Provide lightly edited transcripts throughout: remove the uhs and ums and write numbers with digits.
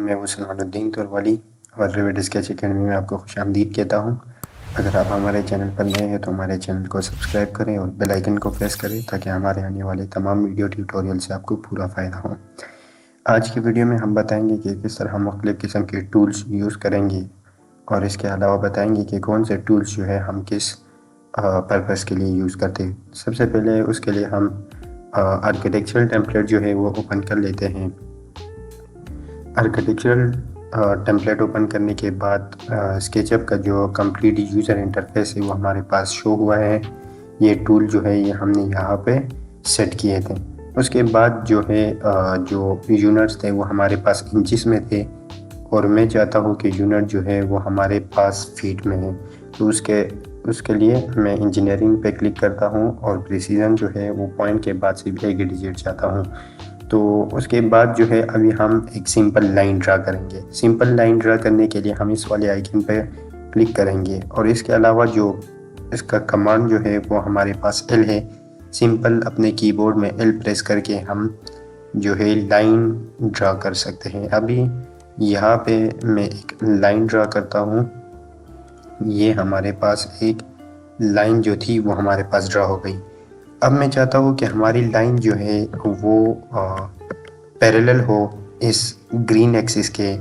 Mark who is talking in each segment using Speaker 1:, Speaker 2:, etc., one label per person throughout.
Speaker 1: मैं वो सलमानुद्दीन तोरवाली और रेविड स्केच अकेडमी में आपको खुशामदीद कहता हूँ। अगर आप हमारे चैनल पर नए हैं तो हमारे चैनल को सब्सक्राइब करें और बेल आइकन को प्रेस करें ताकि हमारे आने वाले तमाम वीडियो ट्यूटोरियल से आपको पूरा फ़ायदा हो। आज की वीडियो में हम बताएंगे कि किस तरह हम मुख्तलिफ़ किस्म के टूल्स यूज़ करेंगे और इसके अलावा बताएंगे कि कौन से टूल्स जो है हम किस पर्पज़ के लिए यूज़ करते हैं। सबसे पहले उसके लिए हम आर्किटेक्चरल टेम्पलेट जो है वो ओपन कर लेते हैं। आर्किटेक्चरल टेम्पलेट ओपन करने के बाद स्केचअप का जो कंप्लीट यूज़र इंटरफेस है वो हमारे पास शो हुआ है। ये टूल जो है ये हमने यहाँ पे सेट किए थे। उसके बाद जो है जो यूनिट्स थे वो हमारे पास इंचेस में थे और मैं चाहता हूँ कि यूनिट जो है वो हमारे पास फीट में है। तो उसके लिए मैं इंजीनियरिंग पे क्लिक करता हूँ और प्रिसीजन जो है वो पॉइंट के बाद से एक डिजिट चाहता हूँ। तो उसके बाद जो है अभी हम एक सिंपल लाइन ड्रा करेंगे। सिंपल लाइन ड्रा करने के लिए हम इस वाले आइकन पे क्लिक करेंगे और इसके अलावा जो इसका कमांड जो है वो हमारे पास एल है। सिंपल अपने कीबोर्ड में एल प्रेस करके हम जो है लाइन ड्रा कर सकते हैं। अभी यहाँ पे मैं एक लाइन ड्रा करता हूँ। ये हमारे पास एक लाइन जो थी वो हमारे पास ड्रा हो गई। अब मैं चाहता हूँ कि हमारी लाइन जो है वो पैरेलल हो इस ग्रीन एक्सिस के,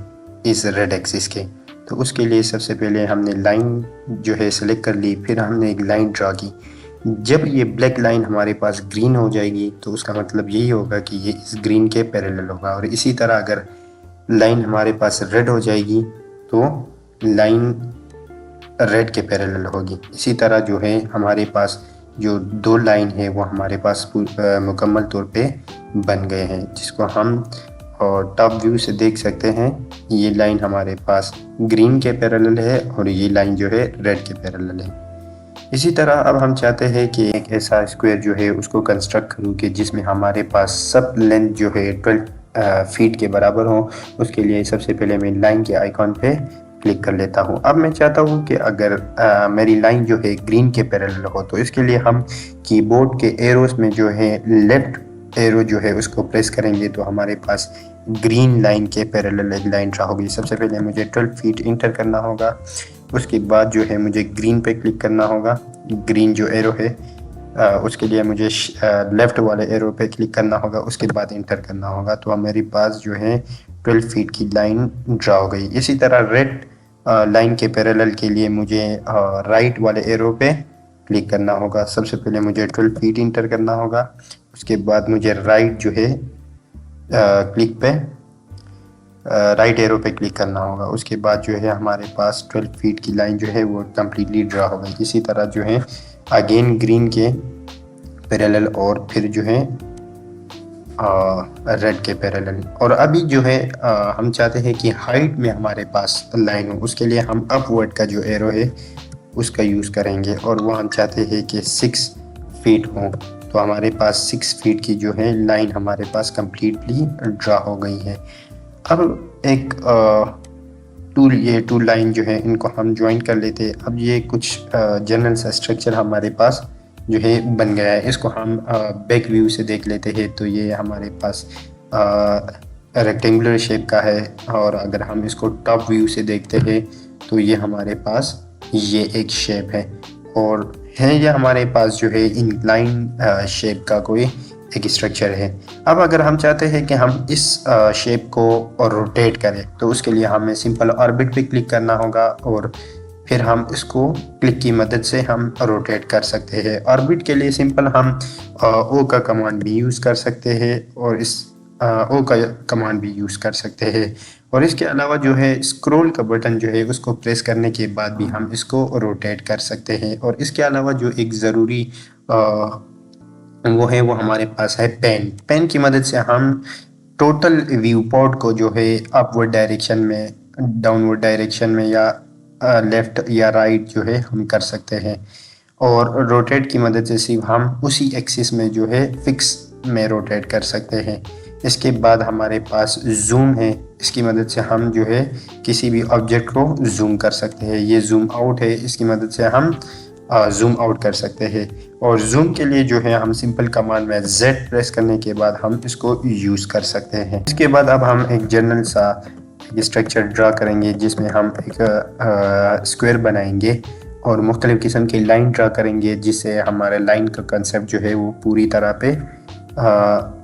Speaker 1: इस रेड एक्सिस के। तो उसके लिए सबसे पहले हमने लाइन जो है सेलेक्ट कर ली, फिर हमने एक लाइन ड्रा की। जब ये ब्लैक लाइन हमारे पास ग्रीन हो जाएगी तो उसका मतलब यही होगा कि ये इस ग्रीन के पैरेलल होगा। और इसी तरह अगर लाइन हमारे पास रेड हो जाएगी तो लाइन रेड के पैरेलल होगी। इसी तरह जो है हमारे पास जो दो लाइन है वो हमारे पास मुकम्मल तौर पे बन गए हैं, जिसको हम टॉप व्यू से देख सकते हैं। ये लाइन हमारे पास ग्रीन के पैरेलल है और ये लाइन जो है रेड के पैरेलल है। इसी तरह अब हम चाहते हैं कि एक ऐसा स्क्वायर जो है उसको कंस्ट्रक्ट करूँ कि जिसमें हमारे पास सब लेंथ जो है 12 फीट के बराबर हो। उसके लिए सबसे पहले मैं लाइन के आइकॉन पे क्लिक कर लेता हूँ। अब मैं चाहता हूँ कि अगर मेरी लाइन जो है ग्रीन के पैरेलल हो तो इसके लिए हम कीबोर्ड के एरोस में जो है लेफ्ट एरो जो है उसको प्रेस करेंगे तो हमारे पास ग्रीन लाइन के पैरेलल एक लाइन ड्रा होगी। सबसे पहले मुझे 12 फीट इंटर करना होगा। उसके बाद जो है मुझे ग्रीन पे क्लिक करना होगा। ग्रीन जो एरो है उसके लिए मुझे लेफ़्ट वाले एरो पे क्लिक करना होगा। उसके बाद इंटर करना होगा। तो अब मेरे पास जो है 12 फीट की लाइन ड्रा हो गई। इसी तरह रेड लाइन के पैरेलल के लिए मुझे राइट वाले एरो पे क्लिक करना होगा। सबसे पहले मुझे 12 फीट इंटर करना होगा। उसके बाद मुझे राइट जो है क्लिक पे राइट एरो पे क्लिक करना होगा। उसके बाद जो है हमारे पास 12 फीट की लाइन जो है वो कम्प्लीटली ड्रा हो गई। इसी तरह जो है अगेन ग्रीन के पैरेलल और फिर जो है रेड के पैरेलल। और अभी जो है हम चाहते हैं कि हाइट में हमारे पास लाइन हो। उसके लिए हम अपवर्ड का जो एरो है उसका यूज़ करेंगे और वो हम चाहते हैं कि 6 फीट हो। तो हमारे पास 6 फीट की जो है लाइन हमारे पास कम्प्लीटली ड्रा हो गई है। अब एक ये टू लाइन जो है इनको हम ज्वाइन कर लेते हैं। अब ये कुछ जनरल सा स्ट्रक्चर हमारे पास जो है बन गया है। इसको हम बैक व्यू से देख लेते हैं। तो ये हमारे पास रेक्टेंगुलर शेप का है और अगर हम इसको टॉप व्यू से देखते हैं तो ये हमारे पास ये एक शेप है और ये हमारे पास जो है इंक्लाइन शेप का कोई एक स्ट्रक्चर है। अब अगर हम चाहते हैं कि हम इस शेप को रोटेट करें तो उसके लिए हमें सिंपल ऑर्बिट पे क्लिक करना होगा और फिर हम इसको क्लिक की मदद से हम रोटेट कर सकते हैं। ऑर्बिट के लिए सिंपल हम ओ का कमांड भी यूज़ कर सकते हैं और इस ओ का कमांड भी यूज़ कर सकते हैं। और इसके अलावा जो है स्क्रॉल का बटन जो है उसको प्रेस करने के बाद भी हम इसको रोटेट कर सकते हैं। और इसके अलावा जो एक ज़रूरी वो है वो हमारे पास है पेन की मदद से हम टोटल व्यू पोर्ट को जो है अपवर्ड डायरेक्शन में, डाउनवर्ड डायरेक्शन में या लेफ़्ट या राइट जो है हम कर सकते हैं। और रोटेट की मदद से सिर्फ हम उसी एक्सिस में जो है फिक्स में रोटेट कर सकते हैं। इसके बाद हमारे पास जूम है। इसकी मदद से हम जो है किसी भी ऑब्जेक्ट को जूम कर सकते हैं। ये जूम आउट है, इसकी मदद से हम जूम आउट कर सकते हैं। और जूम के लिए जो है हम सिंपल कमांड में Z प्रेस करने के बाद हम इसको यूज़ कर सकते हैं। इसके बाद अब हम एक जनरल सा एक स्ट्रक्चर ड्रा करेंगे जिसमें हम एक स्क्वायर बनाएंगे और मुख्तलिफ़ किस्म की लाइन ड्रा करेंगे, जिससे हमारे लाइन का कंसेप्ट जो है वो पूरी तरह पे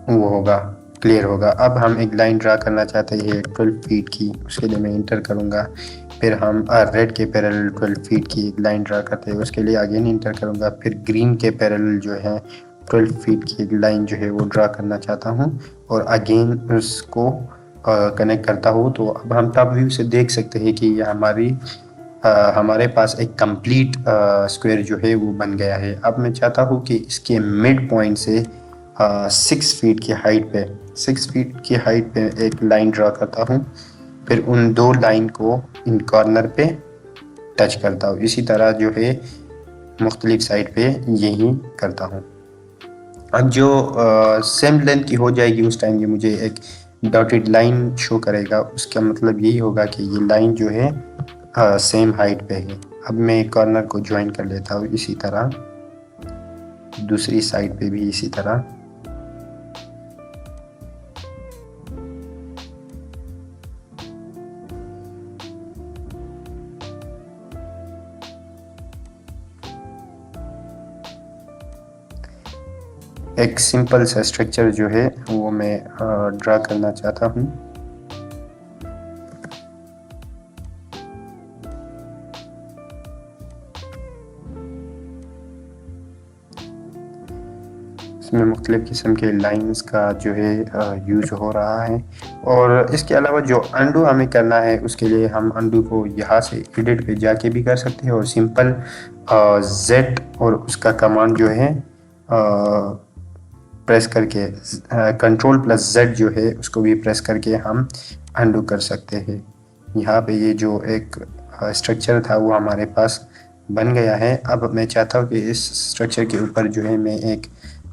Speaker 1: वो होगा, क्लियर होगा। अब हम एक लाइन ड्रा करना चाहते हैं 12 फीट की, उसके लिए मैं इंटर करूँगा। फिर हम रेड के पैरेलल 12 फीट की एक लाइन ड्रा करते हैं, उसके लिए अगेन इंटर करूँगा। फिर ग्रीन के पैरेलल जो है 12 फीट की एक लाइन जो है वो ड्रा करना चाहता हूँ और अगेन उसको कनेक्ट करता हूँ। तो अब हम टॉप व्यू से देख सकते हैं कि ये हमारे पास एक कंप्लीट स्क्वायर जो है वो बन गया है। अब मैं चाहता हूँ कि इसके मिड पॉइंट से 6 फीट की हाइट पे एक लाइन ड्रा करता हूँ। फिर उन दो लाइन को इन कॉर्नर पे टच करता हूँ। इसी तरह जो है मुख्तलिफ साइड पे यही करता हूँ। अब जो सेम लेंथ की हो जाएगी उस टाइम ये मुझे एक डॉटेड लाइन शो करेगा। उसका मतलब यही होगा कि ये लाइन जो है सेम हाइट पे है। अब मैं कॉर्नर को ज्वाइन कर लेता हूँ, इसी तरह दूसरी साइड पे भी इसी तरह। एक सिंपल सा स्ट्रक्चर जो है वो मैं ड्रा करना चाहता हूँ। इसमें मुख्तलिफ़ किस्म के लाइंस का जो है यूज़ हो रहा है। और इसके अलावा जो अंडू हमें करना है उसके लिए हम अंडू को यहाँ से एडिट पे जाके भी कर सकते हैं और सिंपल जेड और उसका कमांड जो है प्रेस करके कंट्रोल प्लस जेड जो है उसको भी प्रेस करके हम अंडू कर सकते हैं। यहाँ पे ये जो एक स्ट्रक्चर था वो हमारे पास बन गया है। अब मैं चाहता हूँ कि इस स्ट्रक्चर के ऊपर जो है मैं एक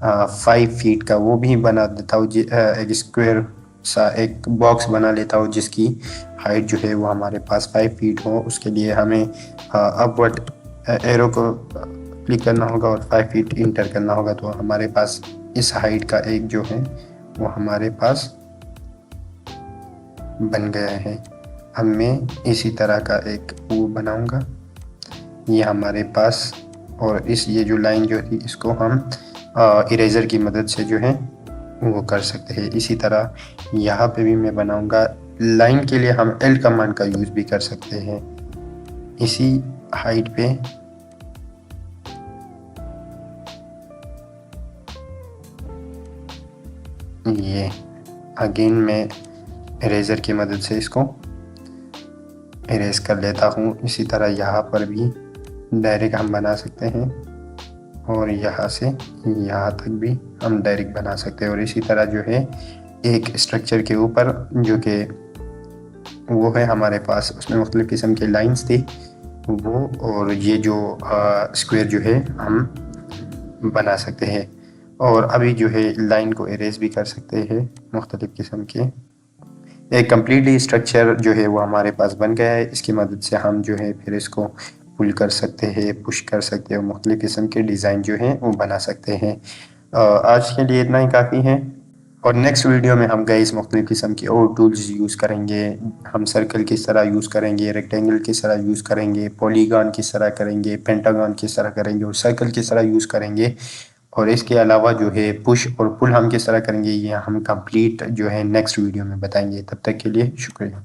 Speaker 1: 5 फीट का वो भी बना देता हूँ, एक स्क्वायर सा एक बॉक्स बना लेता हूँ जिसकी हाइट जो है वो हमारे पास 5 फीट हो। उसके लिए हमें अपवर्ड एरो को क्लिक करना होगा और 5 फीट इंटर करना होगा। तो हमारे पास इस हाइट का एक जो है वो हमारे पास बन गया है। अब मैं इसी तरह का एक वो बनाऊंगा ये हमारे पास, और ये जो लाइन जो थी इसको हम इरेज़र की मदद से जो है वो कर सकते हैं। इसी तरह यहाँ पे भी मैं बनाऊंगा। लाइन के लिए हम एल कमांड का यूज़ भी कर सकते हैं। इसी हाइट पे ये अगेन मैं इरेज़र की मदद से इसको इरेज कर लेता हूँ। इसी तरह यहाँ पर भी डायरेक्ट हम बना सकते हैं और यहाँ से यहाँ तक भी हम डायरेक्ट बना सकते हैं। और इसी तरह जो है एक स्ट्रक्चर के ऊपर जो कि वो है हमारे पास, उसमें मुख्तलिफ़ किस्म के लाइंस थी वो, और ये जो स्क्वायर जो है हम बना सकते हैं। और अभी जो है लाइन को इरेज भी कर सकते हैं मुख्तलिफ़ किस्म के। एक कम्प्लीटली स्ट्रक्चर जो है वो हमारे पास बन गया है। इसकी मदद से हम जो है फिर इसको पुल कर सकते हैं, पुश कर सकते हैं और मुख्तलिफ़ किस्म के डिज़ाइन जो हैं वो बना सकते हैं। आज के लिए इतना ही काफ़ी है और नेक्स्ट वीडियो में हम गाइस मुख्तलिफ़ किस्म की और टूल्स यूज़ करेंगे। हम सर्कल किस तरह यूज़ करेंगे, रेक्टेंगल किस तरह यूज़ करेंगे, पॉलीगॉन किस तरह करेंगे, पेंटागॉन किस तरह करेंगे और सर्कल किस तरह यूज़ करेंगे। और इसके अलावा जो है पुश और पुल हम किस तरह करेंगे ये हम कंप्लीट जो है नेक्स्ट वीडियो में बताएंगे। तब तक के लिए शुक्रिया।